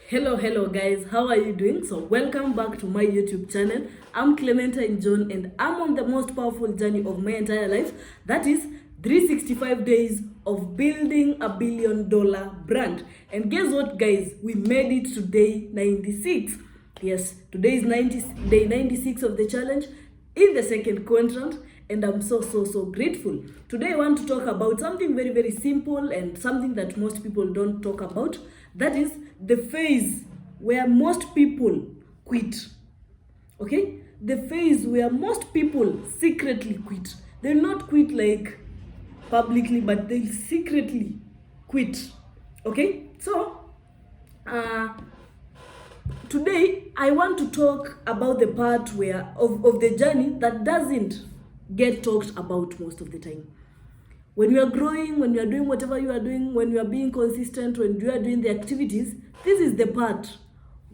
Hello guys, how are you doing? So welcome back to my YouTube channel. I'm Clementine John and I'm on the most powerful journey of my entire life. That is 365 days of building a $1 billion brand. And guess what guys, we made it to day 96. Yes, today is day 96 of the challenge in the second quadrant. And I'm so grateful. Today I want to talk about something very simple and something that most people don't talk about. That is the phase where most people quit. Okay? The phase where most people secretly quit. They'll not quit like publicly, but they secretly quit. Okay? So, today I want to talk about the part where of the journey that doesn't get talked about most of the time. When you are growing, when you are doing whatever you are doing, when you are being consistent, when you are doing the activities, this is the part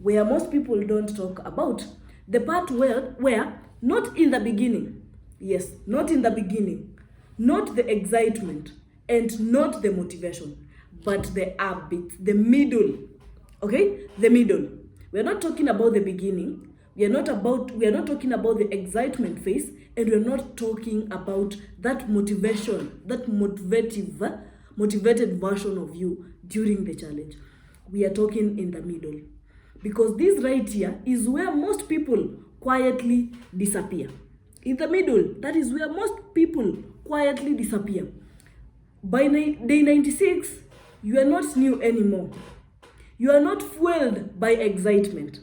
where most people don't talk about. The part where not in the beginning, yes, not in the beginning, not the excitement and not the motivation, but the habit, the middle. Okay? The middle. We are not talking about the beginning. We are not talking about the excitement phase, and we're not talking about that motivation, that motivated version of you during the challenge. We are talking in the middle. Because this right here is where most people quietly disappear. In the middle, that is where most people quietly disappear. By day 96, you are not new anymore. You are not fueled by excitement.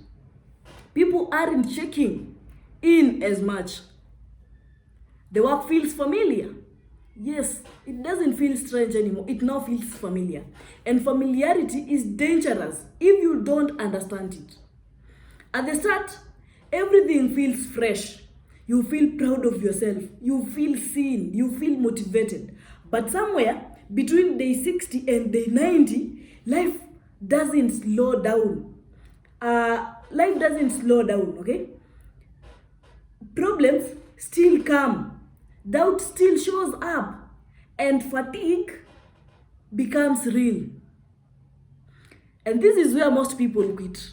People aren't checking in as much. The work feels familiar. Yes, it doesn't feel strange anymore. It now feels familiar. And familiarity is dangerous if you don't understand it. At the start, everything feels fresh. You feel proud of yourself. You feel seen. You feel motivated. But somewhere between day 60 and day 90, life doesn't slow down. Life doesn't slow down, okay? Problems still come. Doubt still shows up. And fatigue becomes real. And this is where most people quit.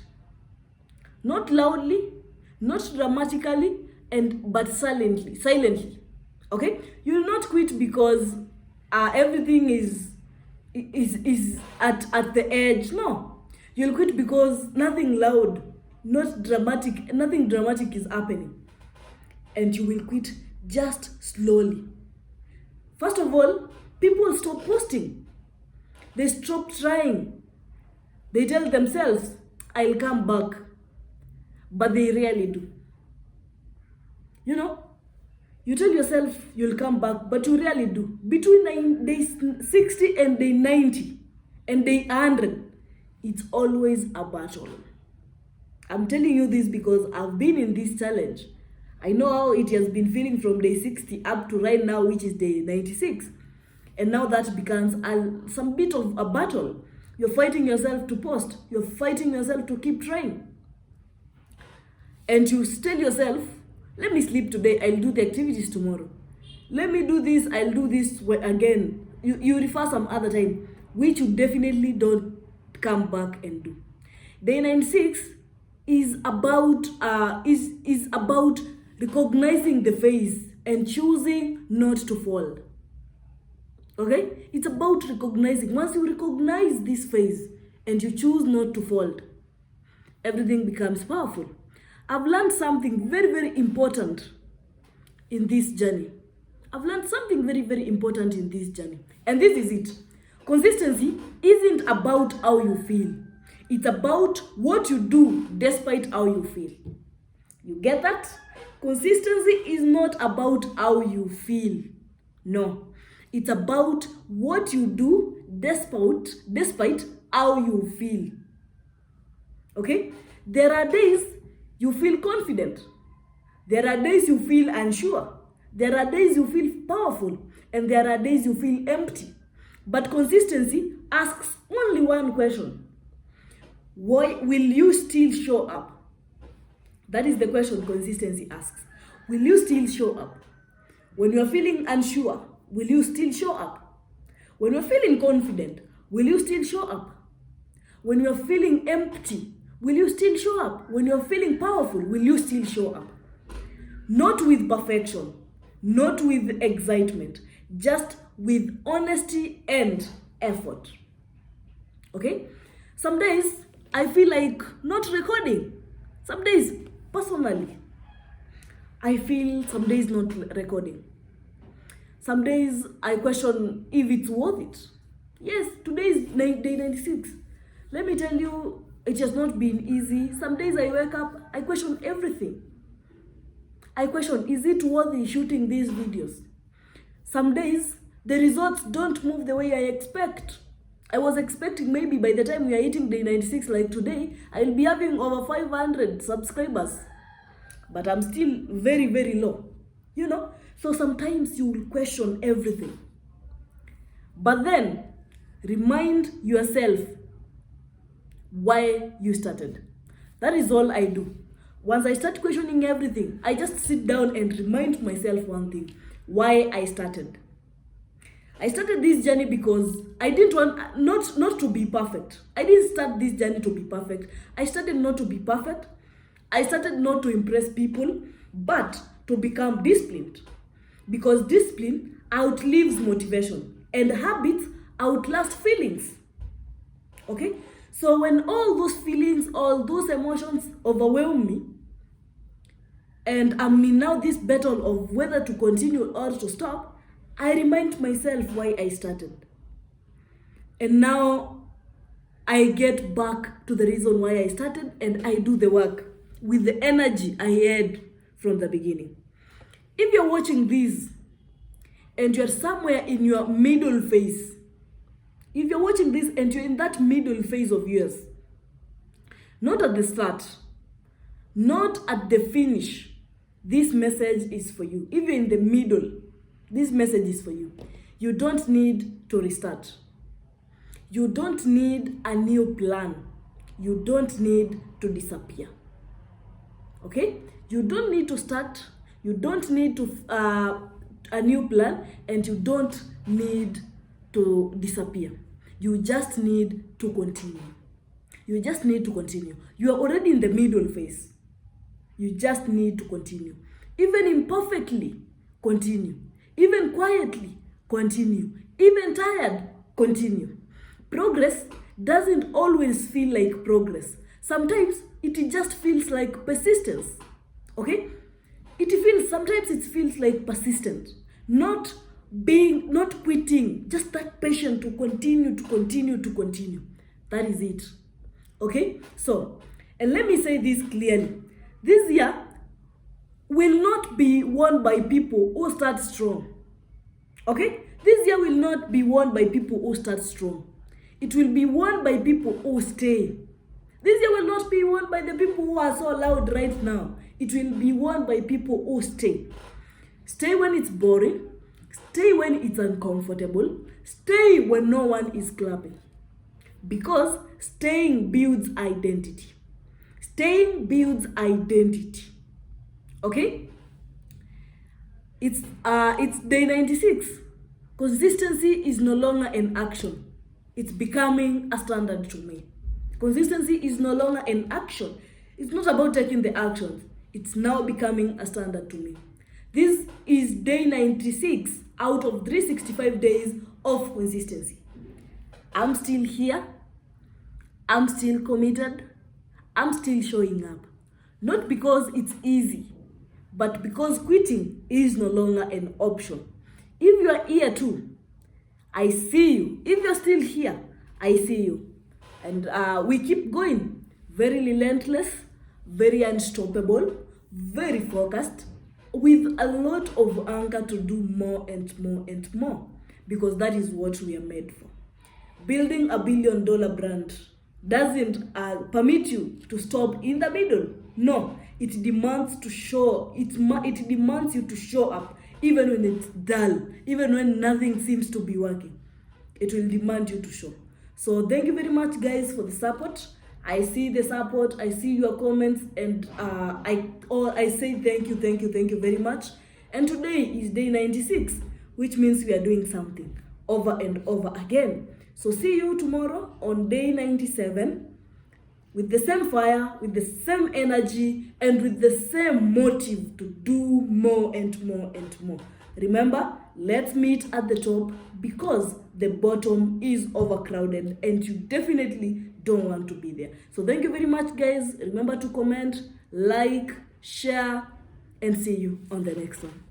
Not loudly, not dramatically, but silently. Okay? You will not quit because everything is at the edge. No. You'll quit because nothing dramatic is happening. And you will quit just slowly. First of all, people stop posting. They stop trying. They tell themselves, I'll come back. But they rarely do. You know, you tell yourself you'll come back, but you rarely do. Between day 60 and day 90 and day 100, it's always a battle. I'm telling you this because I've been in this challenge. I know how it has been feeling from day 60 up to right now, which is day 96. And now that becomes some bit of a battle. You're fighting yourself to post. You're fighting yourself to keep trying. And you tell yourself, let me sleep today, I'll do the activities tomorrow. Let me do this, I'll do this again. You refer some other time, which you definitely don't come back and do. Day 96 is about recognizing the phase and choosing not to fall. Okay? It's about recognizing. Once you recognize this phase and you choose not to fall, everything becomes powerful. I've learned something very important in this journey. I've learned something very important in this journey. And this is it. Consistency isn't about how you feel. It's about what you do despite how you feel. You get that? Consistency is not about how you feel. No. It's about what you do despite how you feel. Okay? There are days you feel confident. There are days you feel unsure. There are days you feel powerful. And there are days you feel empty. But consistency asks only one question. Why will you still show up? That is the question consistency asks. Will you still show up? When you are feeling unsure, will you still show up? When you're feeling confident, will you still show up? When you're feeling empty, will you still show up? When you're feeling powerful, will you still show up? Not with perfection, not with excitement, just with honesty and effort. Okay? Some days I feel like not recording. Some days, personally, I feel some days not recording. Some days I question if it's worth it. Yes, today is day 96. Let me tell you, it has not been easy. Some days I wake up, I question everything. I question, is it worthy shooting these videos? Some days, the results don't move the way I expect. I was expecting maybe by the time we are hitting day 96 like today, I'll be having over 500 subscribers. But I'm still very, very low. You know? So sometimes you will question everything. But then, remind yourself why you started. That is all I do. Once I start questioning everything, I just sit down and remind myself one thing: why I started. I started this journey because I didn't want, not to be perfect. I didn't start this journey to be perfect. I started not to be perfect. I started not to impress people, but to become disciplined. Because discipline outlives motivation and habits outlast feelings. Okay? So when all those feelings, all those emotions overwhelm me, and I'm in now this battle of whether to continue or to stop, I remind myself why I started. And now I get back to the reason why I started, and I do the work with the energy I had from the beginning. If you're watching this and you're somewhere in your middle phase, if you're watching this and you're in that middle phase of yours, not at the start, not at the finish, this message is for you. Even in the middle, this message is for you. You don't need to restart. You don't need a new plan. You don't need to disappear. Okay? You don't need to start. You don't need to a new plan, and you don't need to disappear. You just need to continue. You just need to continue. You are already in the middle phase. You just need to continue. Even imperfectly, continue. Even quietly, continue. Even tired, continue. Progress doesn't always feel like progress. Sometimes it just feels like persistence. Okay? Sometimes it feels like persistent. Not quitting, just that passion to continue. That is it. Okay? So, and let me say this clearly. This year will not be won by people who start strong. Okay? This year will not be won by people who start strong. It will be won by people who stay. This year will not be won by the people who are so loud right now. It will be won by people who stay. Stay when it's boring. Stay when it's uncomfortable. Stay when no one is clapping. Because staying builds identity. Staying builds identity. Okay? It's day 96. Consistency is no longer an action. It's becoming a standard to me. Consistency is no longer an action. It's not about taking the actions. It's now becoming a standard to me. This is day 96 out of 365 days of consistency. I'm still here. I'm still committed. I'm still showing up. Not because it's easy, but because quitting is no longer an option. If you are here too, I see you. If you're still here, I see you. And we keep going. Very relentless, very unstoppable, very focused, with a lot of anger to do more and more and more. Because that is what we are made for. Building a $1 billion brand doesn't permit you to stop in the middle. No, it demands to show. It demands you to show up, even when it's dull, even when nothing seems to be working. It will demand you to show. So thank you very much, guys, for the support. I see the support. I see your comments, and I say thank you very much. And today is day 96, which means we are doing something over and over again. So see you tomorrow on day 97 with the same fire, with the same energy, and with the same motive to do more and more and more. Remember, let's meet at the top because the bottom is overcrowded and you definitely don't want to be there. So thank you very much, guys. Remember to comment, like, share, and see you on the next one.